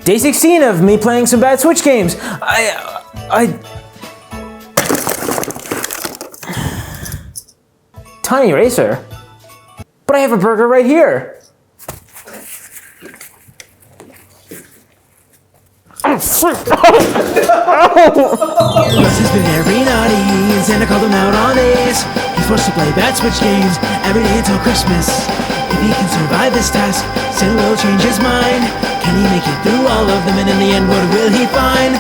Day 16 of me playing some bad Switch games. Tiny Racer? But I have a burger right here. Russ has been very naughty, and Santa called him out on this. He's forced to play bad Switch games every day until Christmas. If he can survive this task, Santa will change his mind. Can he make it through all of them, and in the end, what will he find?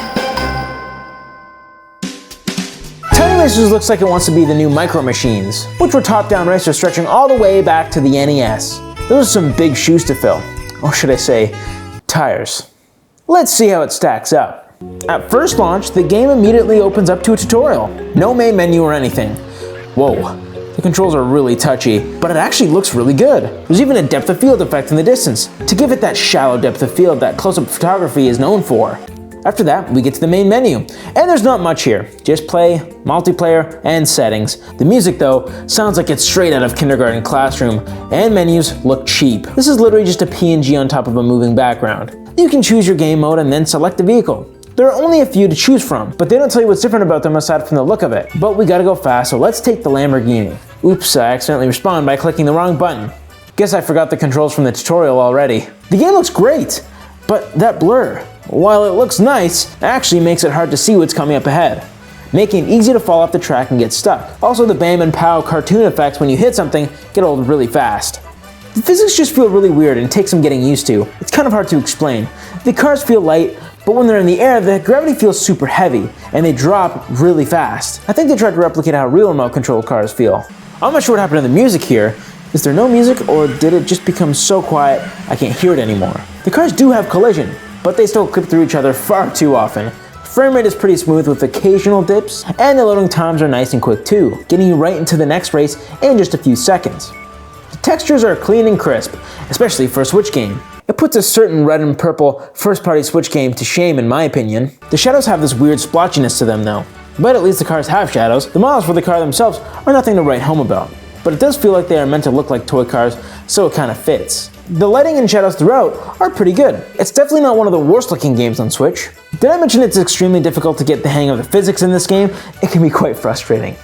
Tiny Racers looks like it wants to be the new Micro Machines, which were top-down racers stretching all the way back to the NES. Those are some big shoes to fill. Or should I say, tires. Let's see how it stacks up. At first launch, the game immediately opens up to a tutorial. No main menu or anything. Whoa, the controls are really touchy, but it actually looks really good. There's even a depth of field effect in the distance, to give it that shallow depth of field that close-up photography is known for. After that, we get to the main menu, and there's not much here. Just play, multiplayer, and settings. The music, though, sounds like it's straight out of kindergarten classroom, and menus look cheap. This is literally just a PNG on top of a moving background. You can choose your game mode and then select the vehicle. There are only a few to choose from, but they don't tell you what's different about them aside from the look of it. But we gotta go fast, so let's take the Lamborghini. Oops, I accidentally respawned by clicking the wrong button. Guess I forgot the controls from the tutorial already. The game looks great, but that blur, while it looks nice, actually makes it hard to see what's coming up ahead, making it easy to fall off the track and get stuck. Also, the bam and pow cartoon effects when you hit something get old really fast. The physics just feel really weird and take some getting used to. It's kind of hard to explain. The cars feel light, but when they're in the air, the gravity feels super heavy, and they drop really fast. I think they tried to replicate how real remote control cars feel. I'm not sure what happened to the music here. Is there no music, or did it just become so quiet I can't hear it anymore? The cars do have collision, but they still clip through each other far too often. Frame rate is pretty smooth with occasional dips, and the loading times are nice and quick too, getting you right into the next race in just a few seconds. The textures are clean and crisp, especially for a Switch game. It puts a certain red and purple first-party Switch game to shame in my opinion. The shadows have this weird splotchiness to them though, but at least the cars have shadows. The models for the car themselves are nothing to write home about, but it does feel like they are meant to look like toy cars, so it kind of fits. The lighting and shadows throughout are pretty good. It's definitely not one of the worst looking games on Switch. Did I mention it's extremely difficult to get the hang of the physics in this game? It can be quite frustrating.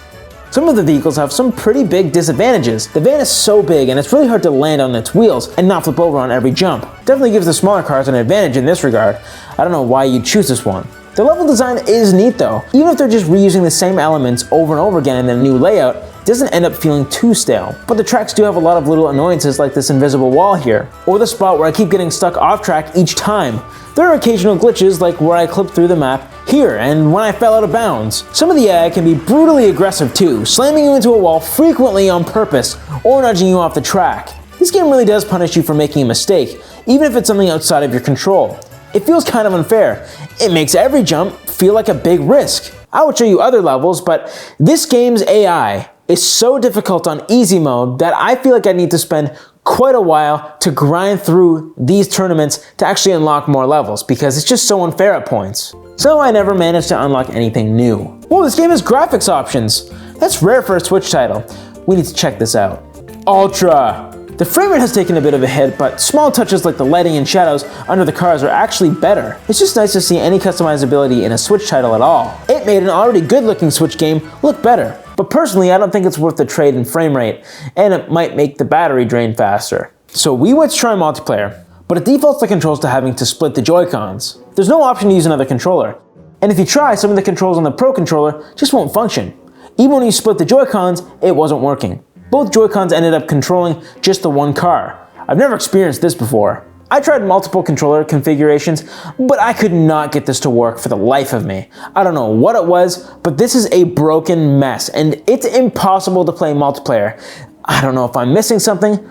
Some of the vehicles have some pretty big disadvantages. The van is so big and it's really hard to land on its wheels and not flip over on every jump. Definitely gives the smaller cars an advantage in this regard. I don't know why you'd choose this one. The level design is neat though. Even if they're just reusing the same elements over and over again in a new layout, it doesn't end up feeling too stale. But the tracks do have a lot of little annoyances like this invisible wall here, or the spot where I keep getting stuck off track each time. There are occasional glitches like where I clipped through the map here and when I fell out of bounds. Some of the AI can be brutally aggressive too, slamming you into a wall frequently on purpose or nudging you off the track. This game really does punish you for making a mistake, even if it's something outside of your control. It feels kind of unfair. It makes every jump feel like a big risk. I would show you other levels, but this game's AI is so difficult on easy mode that I feel like I need to spend quite a while to grind through these tournaments to actually unlock more levels because it's just so unfair at points. So I never managed to unlock anything new. Whoa, this game has graphics options. That's rare for a Switch title. We need to check this out. Ultra. The frame rate has taken a bit of a hit, but small touches like the lighting and shadows under the cars are actually better. It's just nice to see any customizability in a Switch title at all. It made an already good looking Switch game look better. But personally, I don't think it's worth the trade in frame rate, and it might make the battery drain faster. So we went to try multiplayer, but it defaults the controls to having to split the Joy-Cons. There's no option to use another controller. And if you try, some of the controls on the Pro controller just won't function. Even when you split the Joy-Cons, it wasn't working. Both Joy-Cons ended up controlling just the one car. I've never experienced this before. I tried multiple controller configurations, but I could not get this to work for the life of me. I don't know what it was, but this is a broken mess, and it's impossible to play multiplayer. I don't know if I'm missing something,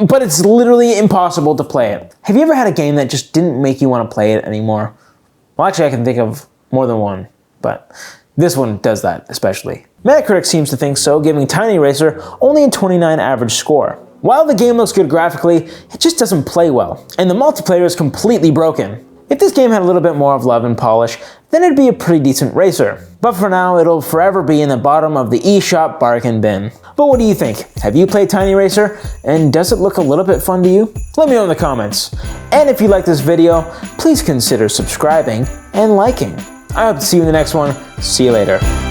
but it's literally impossible to play it. Have you ever had a game that just didn't make you want to play it anymore? Well, actually, I can think of more than one, but this one does that especially. Metacritic seems to think so, giving Tiny Racer only a 29 average score. While the game looks good graphically, it just doesn't play well, and the multiplayer is completely broken. It If this game had a little bit more of love and polish, then it'd be a pretty decent racer. But for now, it'll forever be in the bottom of the eShop bargain bin. But what do you think? Have you played Tiny Racer? And does it look a little bit fun to you? Let me know in the comments. And if you like this video, please consider subscribing and liking. I hope to see you in the next one. See you later.